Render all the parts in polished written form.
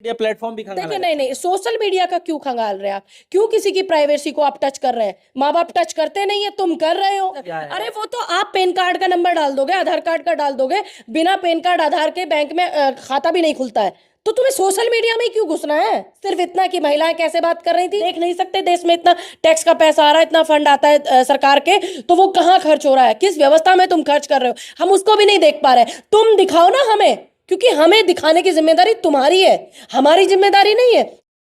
Media platform भी खंगाला देखिए, जाता नहीं नहीं, सोशल मीडिया का क्यों खंगाल रहे हैं आप? क्यों किसी की प्राइवेसी को आप टच कर रहे हैं? माँ बाप टच करते नहीं है, तुम कर रहे हो। क्या है? अरे वो तो आप पैन कार्ड का नंबर डाल दोगे, आधार कार्ड का डाल दोगे, बिना पैन कार्ड आधार के बैंक में खाता भी नहीं खुलता है। तो तुम्हें सोशल मीडिया में ही क्यों घुसना है? सिर्फ इतना कि महिलाएं कैसे बात कर रही थी, देख नहीं सकते देश में इतना टैक्स का पैसा आ रहा है, इतना फंड आता है सरकार के, तो वो कहाँ खर्च हो रहा है, किस व्यवस्था में तुम खर्च कर रहे हो, हम उसको भी नहीं देख पा रहे। तुम दिखाओ ना हमें, क्योंकि हमें दिखाने की जिम्मेदारी तुम्हारी है, हमारी जिम्मेदारी नहीं है।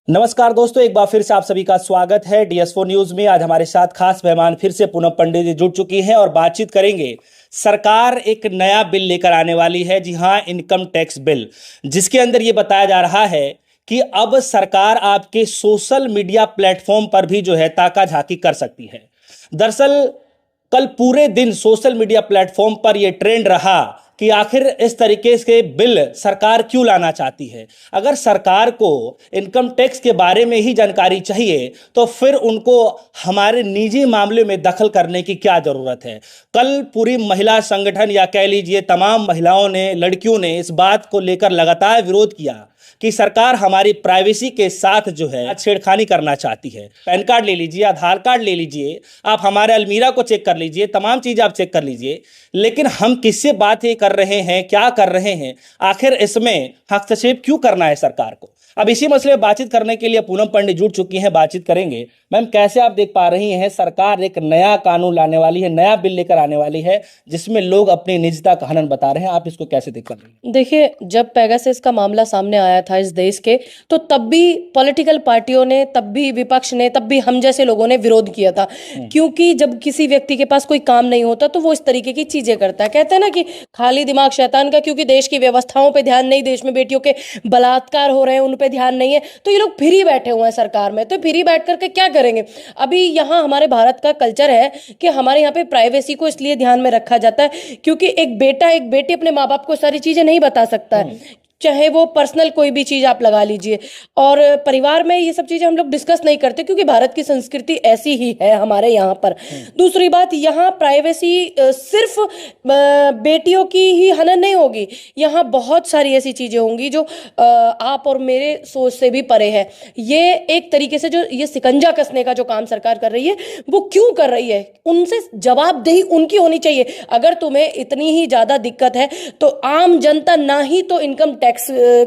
नमस्कार दोस्तों, एक बार फिर से आप सभी का स्वागत है DS4 न्यूज में। आज हमारे साथ खास मेहमान फिर से पूनम पंडित जी जुड़ चुकी हैं और बातचीत करेंगे। सरकार एक नया बिल लेकर आने वाली है, जी हां, इनकम टैक्स बिल, जिसके अंदर ये बताया जा रहा है कि अब सरकार आपके सोशल मीडिया प्लेटफॉर्म पर भी जो है ताका झाकी कर सकती है। दरअसल कल पूरे दिन सोशल मीडिया प्लेटफॉर्म पर यह ट्रेंड रहा कि आखिर इस तरीके के बिल सरकार क्यों लाना चाहती है। अगर सरकार को इनकम टैक्स के बारे में ही जानकारी चाहिए तो फिर उनको हमारे निजी मामले में दखल करने की क्या जरूरत है। कल पूरी महिला संगठन या कह लीजिए तमाम महिलाओं ने, लड़कियों ने इस बात को लेकर लगातार विरोध किया कि सरकार हमारी प्राइवेसी के साथ जो है छेड़खानी करना चाहती है। पैन कार्ड ले लीजिए, आधार कार्ड ले लीजिए, आप हमारे अलमीरा को चेक कर लीजिए, तमाम चीजें आप चेक कर लीजिए, लेकिन हम किससे बात ही कर रहे हैं, क्या कर रहे हैं, आखिर इसमें हस्तक्षेप क्यों करना है सरकार को। अब इसी मसले में बातचीत करने के लिए पूनम पंडित जुड़ चुकी हैं, बातचीत करेंगे। मैम, कैसे आप देख पा रही हैं, सरकार एक नया कानून लाने वाली है, नया बिल लेकर आने वाली है जिसमें लोग अपनी निजता का हनन बता रहे हैं, आप इसको कैसे देख पा रही हैं? देखिए, जब पेगासस का मामला सामने आया था इस देश के, तो तब भी पॉलिटिकल पार्टियों ने, तब भी विपक्ष ने, तब भी हम जैसे लोगों ने विरोध किया था। क्योंकि जब किसी व्यक्ति के पास कोई काम नहीं होता तो वो इस तरीके की चीजें करता है। कहते हैं ना कि खाली दिमाग शैतान का, क्योंकि देश की व्यवस्थाओं पे ध्यान नहीं, देश में बेटियों के बलात्कार हो रहे हैं उन पे ध्यान नहीं है, तो ये लोग फ्री बैठे हुए हैं सरकार में। तो फ्री बैठ करके क्या करेंगे? अभी यहाँ हमारे भारत का कल्चर है कि हमारे यहाँ पे प्राइवेसी को इसलिए ध्यान में रखा जाता है क्योंकि एक बेटा, एक बेटी अपने माँ बाप को सारी चीजें नहीं बता सकता है, चाहे वो पर्सनल कोई भी चीज आप लगा लीजिए। और परिवार में ये सब चीजें हम लोग डिस्कस नहीं करते क्योंकि भारत की संस्कृति ऐसी ही है हमारे यहाँ पर। दूसरी बात, यहाँ प्राइवेसी सिर्फ बेटियों की ही हनन नहीं होगी, यहाँ बहुत सारी ऐसी चीजें होंगी जो आप और मेरे सोच से भी परे है। ये एक तरीके से जो ये शिकंजा कसने का जो काम सरकार कर रही है, वो क्यों कर रही है? उनसे जवाबदेही उनकी होनी चाहिए। अगर तुम्हें इतनी ही ज्यादा दिक्कत है तो आम जनता ना ही तो इनकम टैक्स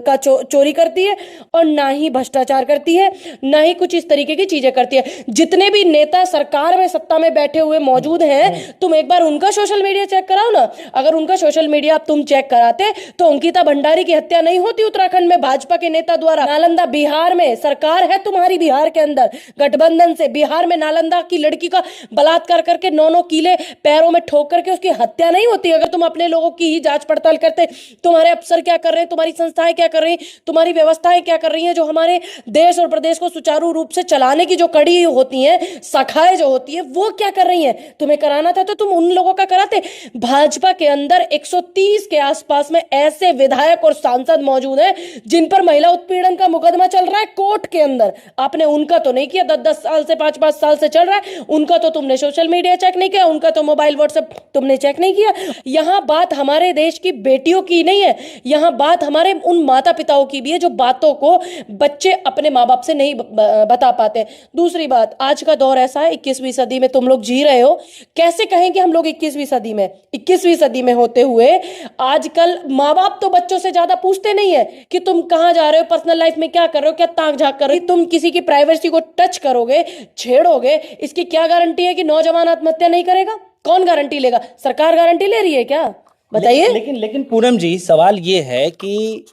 का चोरी करती है और ना ही भ्रष्टाचार करती है, ना ही कुछ इस तरीके की चीजें करती है। जितने भी नेता सरकार में, सत्ता में बैठे हुए मौजूद हैं, तुम एक बार उनका सोशल मीडिया चेक कराओ ना। अगर उनका सोशल मीडिया तुम चेक कराते तो अंकिता भंडारी की हत्या नहीं होती उत्तराखंड में भाजपा के नेता द्वारा। नालंदा बिहार में सरकार है तुम्हारी, बिहार के अंदर गठबंधन से, बिहार में नालंदा की लड़की का बलात्कार करके 9-9 कीले पैरों में ठोक करके उसकी हत्या नहीं होती। अगर तुम अपने लोगों की ही जांच पड़ताल करते, तुम्हारे अफसर क्या कर रहे हैं, तुम्हारी संस्थाएं क्या कर रही हैं, तुम्हारी व्यवस्थाएं क्या कर रही हैं, जो हमारे देश और प्रदेश को सुचारू रूप से चलाने की जो कड़ी होती हैं, शाखाएं जो होती है, वो क्या कर रही हैं? तुम्हें कराना था तो तुम उन लोगों का कराते। भाजपा के अंदर 130 के आसपास में ऐसे विधायक और सांसद मौजूद हैं जिन पर महिला उत्पीड़न का मुकदमा चल रहा है कोर्ट के अंदर। आपने उनका तो नहीं किया, 10-10 साल से, 5-5 साल से चल रहा है उनका, तो तुमने सोशल मीडिया चेक नहीं किया, उनका तो मोबाइल व्हाट्सएप तुमने चेक नहीं किया। यहां बात हमारे देश की बेटियों की नहीं है, यहां बात हमारे उन माता पिताओं की भी है जो बातों को बच्चे अपने माँ बाप से नहीं बता पाते। दूसरी बात, आज का दौर ऐसा है, 21वीं सदी में तुम लोग जी रहे हो। कैसे कहें कि हम लोग 21वीं सदी में, 21वीं सदी में होते हुए आजकल माँ बाप तो बच्चों से ज्यादा पूछते नहीं है कि तुम कहां जा रहे हो, पर्सनल लाइफ में क्या कर रहे हो, क्या ताक झाक कर रहे हो। तुम किसी की प्राइवेसी को टच करोगे, छेड़ोगे, इसकी क्या गारंटी है कि नौजवान आत्महत्या नहीं करेगा? कौन गारंटी लेगा? सरकार गारंटी ले रही है क्या? बताइए। लेकिन पूनम जी, सवाल ये है कि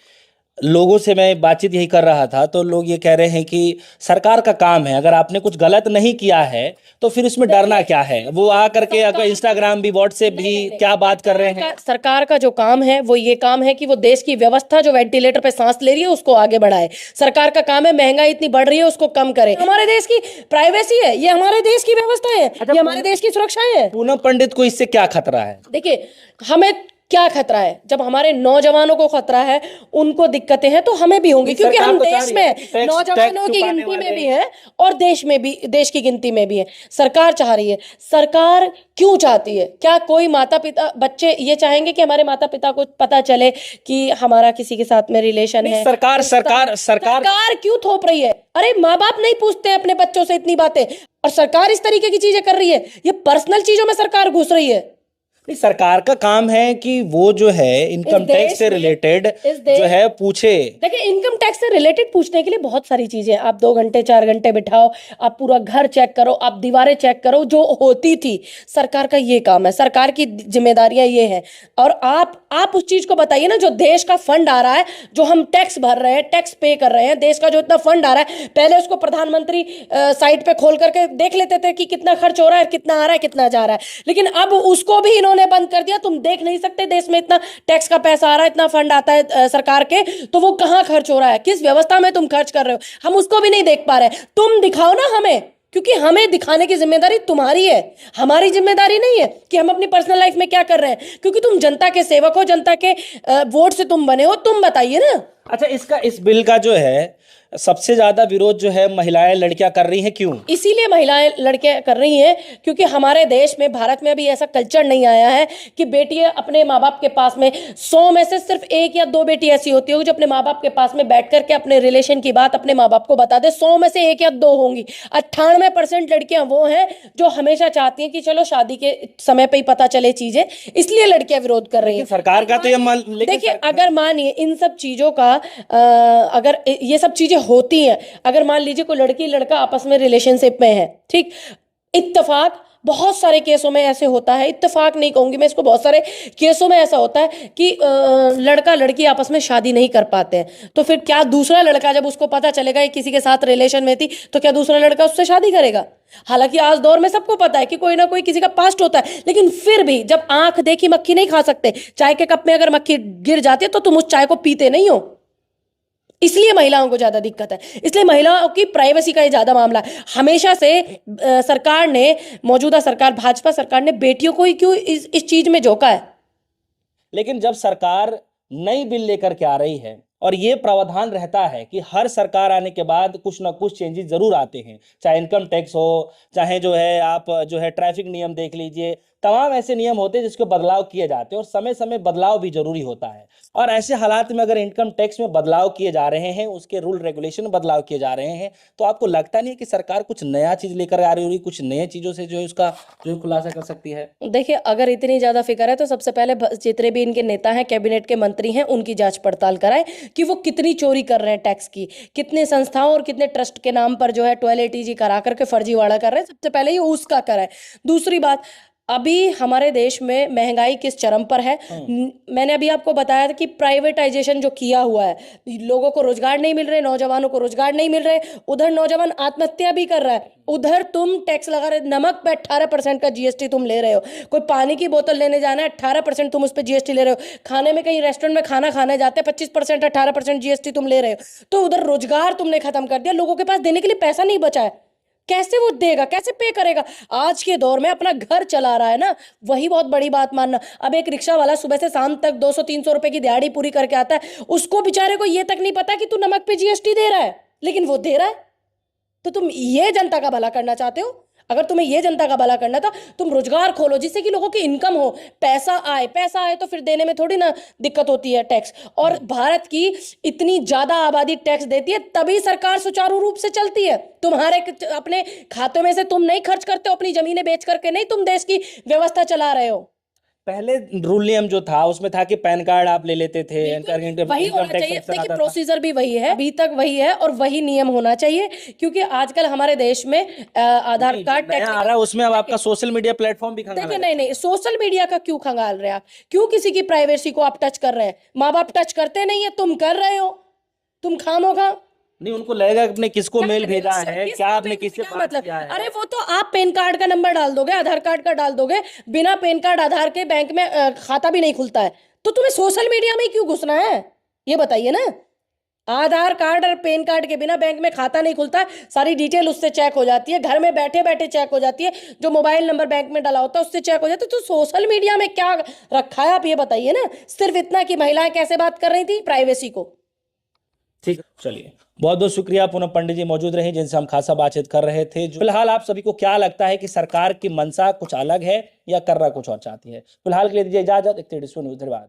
लोगों से मैं बातचीत यही कर रहा था तो लोग ये कह रहे हैं कि सरकार का काम है, अगर आपने कुछ गलत नहीं किया है तो फिर इसमें डरना क्या है। वो आ करके अगर इंस्टाग्राम भी, व्हाट्सएप भी क्या बात कर रहे हैं। सरकार का जो काम है वो ये काम है कि वो देश की व्यवस्था जो वेंटिलेटर पे सांस ले रही है उसको आगे बढ़ाए। सरकार का काम है महंगाई इतनी बढ़ रही है उसको कम करे। हमारे देश की प्राइवेसी है, ये हमारे देश की व्यवस्था है, ये हमारे देश की सुरक्षा है। पूनम पंडित को इससे क्या खतरा है? देखिए, हमें क्या खतरा है? जब हमारे नौजवानों को खतरा है, उनको दिक्कतें हैं, तो हमें भी होंगी, क्योंकि सरकार हम तो चाह देश रही में है कि टैक्स नौजवानों की छुपाने गिनती में वाले। भी है और देश में भी, देश की गिनती में भी है। सरकार चाह रही है। सरकार क्यों चाहती है? क्या कोई माता पिता, बच्चे ये चाहेंगे कि हमारे माता पिता को पता चले कि हमारा किसी के साथ में रिलेशन नहीं, है, सरकार रिश्ता सरकार है? सरकार सरकार क्यों थोप रही है? अरे माँ बाप नहीं पूछते हैं अपने बच्चों से इतनी बातें, और सरकार इस तरीके की चीजें कर रही है। ये पर्सनल चीजों में सरकार घुस रही है। नहीं, सरकार का काम है कि वो जो है इनकम टैक्स देश से में, रिलेटेड इस जो देश, है पूछे। देखिए इनकम टैक्स से रिलेटेड पूछने के लिए बहुत सारी चीजें हैं। आप 2 घंटे 4 घंटे बिठाओ, आप पूरा घर चेक करो, आप दीवारें चेक करो, जो होती थी। सरकार का ये काम है, सरकार की जिम्मेदारियां ये हैं। और आप उस चीज को बताइए ना, जो देश का फंड आ रहा है, जो हम टैक्स भर रहे हैं, टैक्स पे कर रहे हैं, देश का जो इतना फंड आ रहा है, पहले उसको प्रधानमंत्री साइट पे खोल करके देख लेते थे कि कितना खर्च हो रहा है, कितना आ रहा है, कितना जा रहा है। लेकिन अब उसको भी इन्होंने बंद कर दिया। तुम देख नहीं सकते देश में इतना टैक्स का पैसा आ रहा है, इतना फंड आता है सरकार के, तो वो कहाँ खर्च हो रहा है, किस व्यवस्था में तुम खर्च कर रहे हो, हम उसको भी नहीं देख पा रहे। तुम दिखाओ ना हमें, क्योंकि हमें दिखाने की जिम्मेदारी तुम्हारी है, हमारी जिम्मेदारी नहीं है कि हम अपनी पर्सनल लाइफ में क्या कर रहे हैं। क्योंकि तुम जनता के सेवक हो, जनता के वोट से तुम बने हो, तुम बताइए ना। अच्छा, इस बिल का जो है सबसे ज्यादा विरोध जो है महिलाएं लड़कियां कर रही हैं, क्यों? इसीलिए महिलाएं लड़कियां कर रही हैं, क्योंकि हमारे देश में, भारत में अभी ऐसा कल्चर नहीं आया है कि बेटियां अपने माँ बाप के पास में, 100 में से सिर्फ 1 या 2 बेटी ऐसी होती होगी जो अपने माँ बाप के पास में बैठ करके अपने रिलेशन की बात अपने माँ बाप को बता दे। 100 में से 1 या 2 होंगी। 98% लड़कियां वो हैं जो हमेशा चाहती हैं कि चलो शादी के समय पे ही पता चले चीजें, इसलिए लड़कियां विरोध कर रही हैं। सरकार का तो ये देखिए अगर मानिए इन सब चीजों का अगर ये सब चीजें होती हैं, अगर मान लीजिए कोई लड़की लड़का आपस में रिलेशनशिप में है, ठीक, इत्तेफाक, बहुत सारे केसों में ऐसे होता है, इत्तेफाक नहीं कहूंगी मैं इसको, बहुत सारे केसों में ऐसा होता है कि लड़का लड़की आपस में शादी नहीं कर पाते हैं। तो फिर क्या दूसरा लड़का, जब उसको पता चलेगा कि किसी के साथ रिलेशन में थी, तो क्या दूसरा लड़का उससे शादी करेगा? हालांकि आज दौर में सबको पता है कि कोई ना कोई किसी का पास्ट होता है, लेकिन फिर भी जब आंख देखी मक्खी नहीं खा सकते। चाय के कप में अगर मक्खी गिर जाती है तो तुम उस चाय को पीते नहीं हो। इसलिए महिलाओं को ज्यादा दिक्कत है, इसलिए महिलाओं की प्राइवेसी का ये ज्यादा मामला है। हमेशा से सरकार ने, मौजूदा सरकार भाजपा सरकार ने बेटियों को ही क्यों इस चीज में झोंका है? लेकिन जब सरकार नई बिल लेकर के आ रही है और ये प्रावधान रहता है कि हर सरकार आने के बाद कुछ ना कुछ चेंजेस जरूर आते हैं, चाहे इनकम टैक्स हो, चाहे जो है आप जो है ट्रैफिक नियम देख लीजिए, तमाम ऐसे नियम होते हैं जिसके बदलाव किए जाते हैं और समय समय बदलाव भी जरूरी होता है। और ऐसे हालात में अगर इनकम टैक्स में बदलाव किए जा रहे हैं, उसके रूल रेगुलेशन में बदलाव किए जा रहे हैं, तो आपको लगता नहीं है कि सरकार कुछ नया चीज लेकर आ रही होगी, कुछ नए चीजों से जो है उसका जो है खुलासा कर सकती है? देखिए अगर इतनी ज्यादा फिक्र है तो सबसे पहले जितने भी इनके नेता हैं, कैबिनेट के मंत्री हैं, उनकी जांच पड़ताल कराएं कि वो कितनी चोरी कर रहे हैं टैक्स की, कितने संस्थाओं और कितने ट्रस्ट के नाम पर जो है टॉयलेट ईजी करा करके फर्जीवाड़ा कर रहे हैं। सबसे पहले ये उसका कराएं। दूसरी बात, अभी हमारे देश में महंगाई किस चरम पर है। मैंने अभी आपको बताया था कि प्राइवेटाइजेशन जो किया हुआ है, लोगों को रोजगार नहीं मिल रहे, नौजवानों को रोजगार नहीं मिल रहे, उधर नौजवान आत्महत्या भी कर रहा है, उधर तुम टैक्स लगा रहे, नमक पे 18% का जीएसटी तुम ले रहे हो। कोई पानी की बोतल लेने जाना है, 18% तुम उस पर जीएसटी ले रहे हो। खाने में, कहीं रेस्टोरेंट में खाना खाने जाते हैं, 25% 18% जीएसटी तुम ले रहे हो। तो उधर रोजगार तुमने खत्म कर दिया, लोगों के पास देने के लिए पैसा नहीं बचा है। कैसे वो देगा, कैसे पे करेगा? आज के दौर में अपना घर चला रहा है ना, वही बहुत बड़ी बात मानना। अब एक रिक्शा वाला सुबह से शाम तक 200-300 रुपए की दिहाड़ी पूरी करके आता है, उसको बेचारे को ये तक नहीं पता कि तू नमक पे जीएसटी दे रहा है, लेकिन वो दे रहा है। तो तुम ये जनता का भला करना चाहते हो? अगर तुम्हें ये जनता का भला करना था, तुम रोजगार खोलो जिससे कि लोगों की इनकम हो, पैसा आए। पैसा आए तो फिर देने में थोड़ी ना दिक्कत होती है टैक्स। और भारत की इतनी ज्यादा आबादी टैक्स देती है, तभी सरकार सुचारू रूप से चलती है। तुम्हारे अपने खातों में से तुम नहीं खर्च करते हो, अपनी जमीनें बेच करके नहीं तुम देश की व्यवस्था चला रहे हो। पहले रूल नियम जो था उसमें था कि पैन कार्ड आप ले लेते थे, वही होना चाहिए। देखिए प्रोसीजर भी वही है, अभी तक वही है और वही नियम होना चाहिए। क्योंकि आजकल हमारे देश में आधार कार्ड टैक्स आ रहा है, उसमें अब आपका सोशल मीडिया प्लेटफॉर्म भी देखिए, नहीं, सोशल मीडिया का क्यों खंगाल रहे हैं आप? क्यों किसी की प्राइवेसी को आप टच कर रहे हैं? माँ बाप टच करते नहीं है, तुम कर रहे हो, तुम खामोखा। नहीं, उनको लगेगा कि आपने किसको मेल भेजा है, क्या आपने किससे बात मतलब किया है। अरे वो तो आप पैन कार्ड का नंबर डाल दोगे, आधार कार्ड का डाल दोगे, बिना पैन कार्ड आधार के बैंक में खाता भी नहीं खुलता है। तो तुम्हें सोशल मीडिया में क्यों घुसना है, ये बताइए ना। आधार कार्ड और पैन कार्ड के बिना बैंक में खाता नहीं खुलता। सारी डिटेल उससे चेक हो जाती है, घर में बैठे बैठे चेक हो जाती है, जो मोबाइल नंबर बैंक में डाला होता है उससे चेक हो जाता है। तो सोशल मीडिया में क्या रखा है आप ये बताइए ना। सिर्फ इतना कि महिलाएं कैसे बात कर रही थी, प्राइवेसी को। ठीक, चलिए, बहुत बहुत शुक्रिया। पूनम पंडित जी मौजूद रहे जिनसे हम खासा बातचीत कर रहे थे। फिलहाल आप सभी को क्या लगता है कि सरकार की मंशा कुछ अलग है या करना कुछ और चाहती है? फिलहाल के लिए दीजिए इजाजत। एक न्यूज़, धन्यवाद।